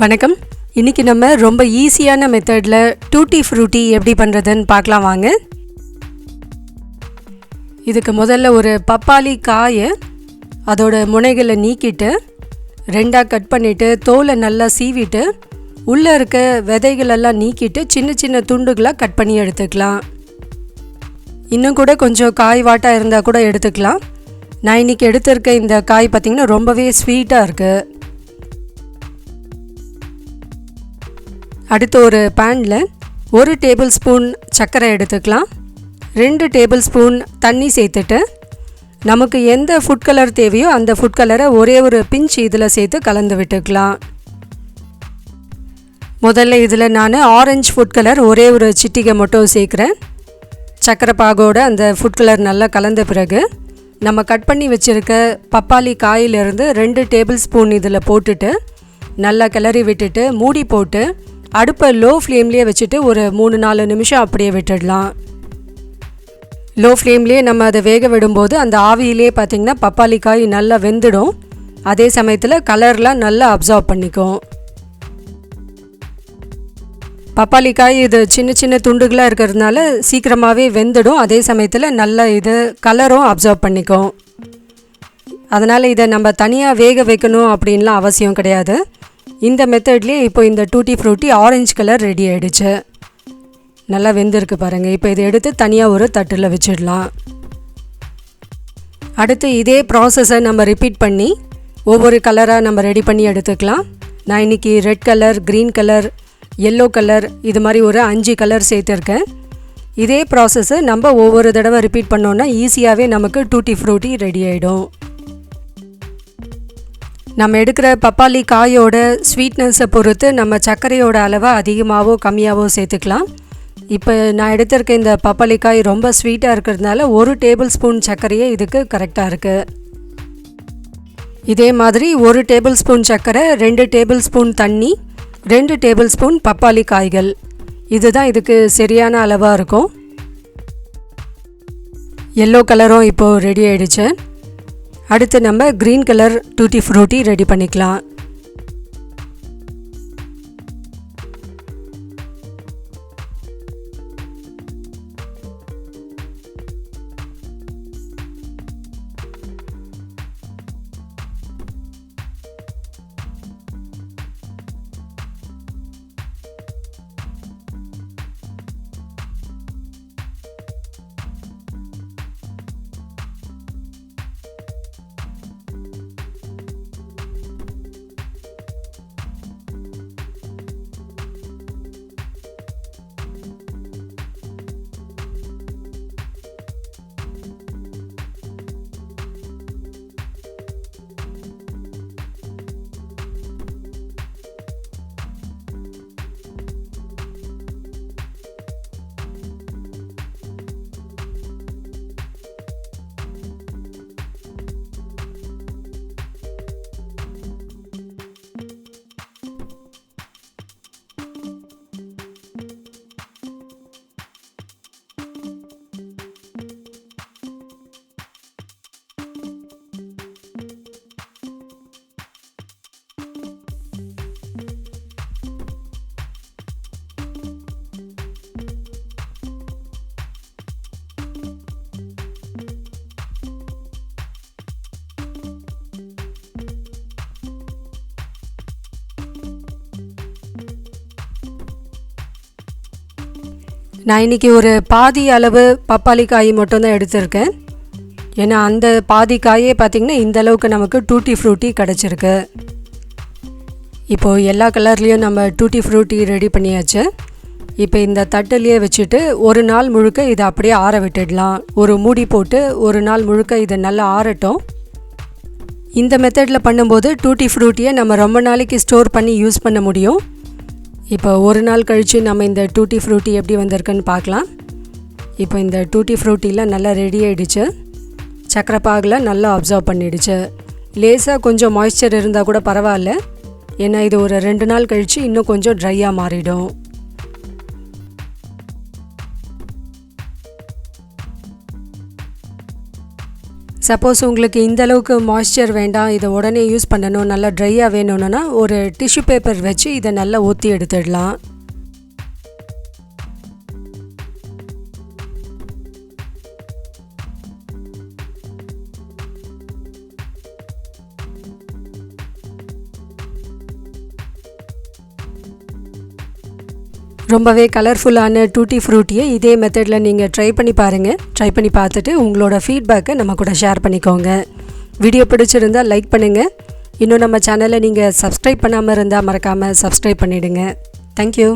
வணக்கம். இன்றைக்கி நம்ம ரொம்ப ஈஸியான மெத்தடில் டூட்டி ஃப்ரூட்டி எப்படி பண்ணுறதுன்னு பார்க்கலாம் வாங்க. இதுக்கு முதல்ல ஒரு பப்பாளி காயை அதோட முனைகளை நீக்கிட்டு ரெண்டாக கட் பண்ணிவிட்டு தோலை நல்லா சீவிட்டு உள்ளே இருக்க விதைகளெல்லாம் நீக்கிட்டு சின்ன சின்ன துண்டுகளாக கட் பண்ணி எடுத்துக்கலாம். இன்னும் கூட கொஞ்சம் காய் வாட்டாக இருந்தால் கூட எடுத்துக்கலாம். நான் இன்றைக்கி எடுத்திருக்க இந்த காய் பார்த்திங்கன்னா ரொம்பவே ஸ்வீட்டாக இருக்குது. அடுத்து ஒரு பேனில் 1 டேபிள் ஸ்பூன் சர்க்கரை எடுத்துக்கலாம். 2 டேபிள் ஸ்பூன் தண்ணி சேர்த்துட்டு நமக்கு எந்த ஃபுட் கலர் தேவையோ அந்த ஃபுட் கலரை ஒரே ஒரு பிஞ்ச் இதில் சேர்த்து கலந்து விட்டுக்கலாம். முதல்ல இதில் நான் ஆரஞ்சு ஃபுட் கலர் ஒரே ஒரு சிட்டிகை மட்டும் சேர்க்குறேன். சர்க்கரை பாகோட அந்த ஃபுட் கலர் நல்லா கலந்த பிறகு நம்ம கட் பண்ணி வச்சுருக்க பப்பாளி காயிலிருந்து 2 டேபிள் ஸ்பூன் இதில் போட்டுட்டு நல்லா கிளறி விட்டுட்டு மூடி போட்டு அடுப்பை லோ ஃப்ளேம்லேயே வச்சுட்டு ஒரு 3-4 நிமிஷம் அப்படியே விட்டுடலாம். லோ ஃப்ளேம்லேயே நம்ம அதை வேக விடும்போது அந்த ஆவியிலே பார்த்திங்கன்னா பப்பாளி காய் நல்லா வெந்துடும். அதே சமயத்தில் கலர்லாம் நல்லா அப்சார்ப் பண்ணிக்கும். பப்பாளி காய் இது சின்ன சின்ன துண்டுகளாக இருக்கிறதுனால சீக்கிரமாகவே வெந்துடும். அதே சமயத்தில் நல்லா இது கலரும் அப்சார்ப் பண்ணிக்கும். அதனால் இதை நம்ம தனியாக வேக வைக்கணும் அப்படின்லாம் அவசியம் கிடையாது. இந்த மெத்தட்லேயே இப்போ இந்த tutti frutti orange colour ready ஆகிடுச்சு. நல்லா வெந்திருக்கு பாருங்கள். இப்போ இதை எடுத்து தனியாக ஒரு தட்டில் வச்சிடலாம். அடுத்து இதே ப்ராசஸை நம்ம ரிப்பீட் பண்ணி ஒவ்வொரு கலராக நம்ம ரெடி பண்ணி எடுத்துக்கலாம். நான் இன்றைக்கி red colour, green colour, yellow colour இது மாதிரி ஒரு 5 கலர் சேர்த்துருக்கேன். இதே ப்ராசஸை நம்ம ஒவ்வொரு தடவை ரிப்பீட் பண்ணோன்னா ஈஸியாகவே நமக்கு டூட்டி ஃப்ரூட்டி ரெடி ஆகிடும். நம்ம எடுக்கிற பப்பாளி காயோட ஸ்வீட்னஸை பொறுத்து நம்ம சர்க்கரையோட அளவை அதிகமாகவோ கம்மியாகவோ சேர்த்துக்கலாம். இப்போ நான் எடுத்திருக்க இந்த பப்பாளி காய் ரொம்ப ஸ்வீட்டாக இருக்கிறதுனால 1 டேபிள் ஸ்பூன் சர்க்கரையே இதுக்கு கரெக்டாக இருக்குது. இதே மாதிரி 1 டேபிள் ஸ்பூன் சர்க்கரை, 2 டேபிள் ஸ்பூன் தண்ணி, 2 டேபிள் ஸ்பூன் பப்பாளி காய்கள், இதுதான் இதுக்கு சரியான அளவாக இருக்கும். எல்லோ கலரும் இப்போது ரெடி ஆகிடுச்சு. அடுத்து நம்ம green colour tutti frutti ready பண்ணிக்கலாம். நான் இன்றைக்கி ஒரு பாதி அளவு பப்பாளி காய் மட்டும்தான் எடுத்திருக்கேன். ஏன்னா அந்த பாதி காயே பார்த்திங்கன்னா இந்த அளவுக்கு நமக்கு டூட்டி ஃப்ரூட்டி கிடச்சிருக்கு. இப்போது எல்லா கலர்லேயும் நம்ம டூட்டி ஃப்ரூட்டி ரெடி பண்ணியாச்சு. இப்போ இந்த தட்டுலேயே வச்சுட்டு ஒரு நாள் முழுக்க இதை அப்படியே ஆற விட்டுடலாம். ஒரு மூடி போட்டு ஒரு நாள் முழுக்க இதை நல்லா ஆறட்டும். இந்த மெத்தடில் பண்ணும்போது டூட்டி ஃப்ரூட்டியை நம்ம ரொம்ப நாளைக்கு ஸ்டோர் பண்ணி யூஸ் பண்ண முடியும். இப்போ ஒரு நாள் கழித்து நம்ம இந்த டூட்டி ஃப்ரூட்டி எப்படி வந்திருக்குன்னு பார்க்கலாம். இப்போ இந்த டூட்டி ஃப்ரூட்டிலாம் நல்லா ரெடி ஆகிடுச்சு. சர்க்கரை பாகில் நல்லா அப்சர்வ் பண்ணிடுச்சு. லேசாக கொஞ்சம் மாய்ஸ்சர் இருந்தால் கூட பரவாயில்ல. ஏன்னா இது ஒரு 2 நாள் கழித்து இன்னும் கொஞ்சம் ட்ரையாக மாறிடும். சப்போஸ் உங்களுக்கு இந்த அளவுக்கு மாய்ஸ்சர் வேண்டாம், இதை உடனே யூஸ் பண்ணணும், நல்லா ட்ரையாக வேணும்னா ஒரு டிஷ்யூ பேப்பர் வச்சு இதை நல்லா ஊற்றி எடுத்துடலாம். ரொம்பவே கலர்ஃபுல்லான டூட்டி ஃப்ரூட்டியை இதே மெத்தடில் நீங்கள் ட்ரை பண்ணி பாருங்கள். ட்ரை பண்ணி பார்த்துட்டு உங்களோட ஃபீட்பேக்கை நம்ம கூட ஷேர் பண்ணிக்கோங்க. வீடியோ பிடிச்சிருந்தால் லைக் பண்ணுங்கள். இன்னும் நம்ம சேனலை நீங்கள் சப்ஸ்கிரைப் பண்ணாமல் இருந்தால் மறக்காமல் சப்ஸ்கிரைப் பண்ணிவிடுங்க. தேங்க்யூ.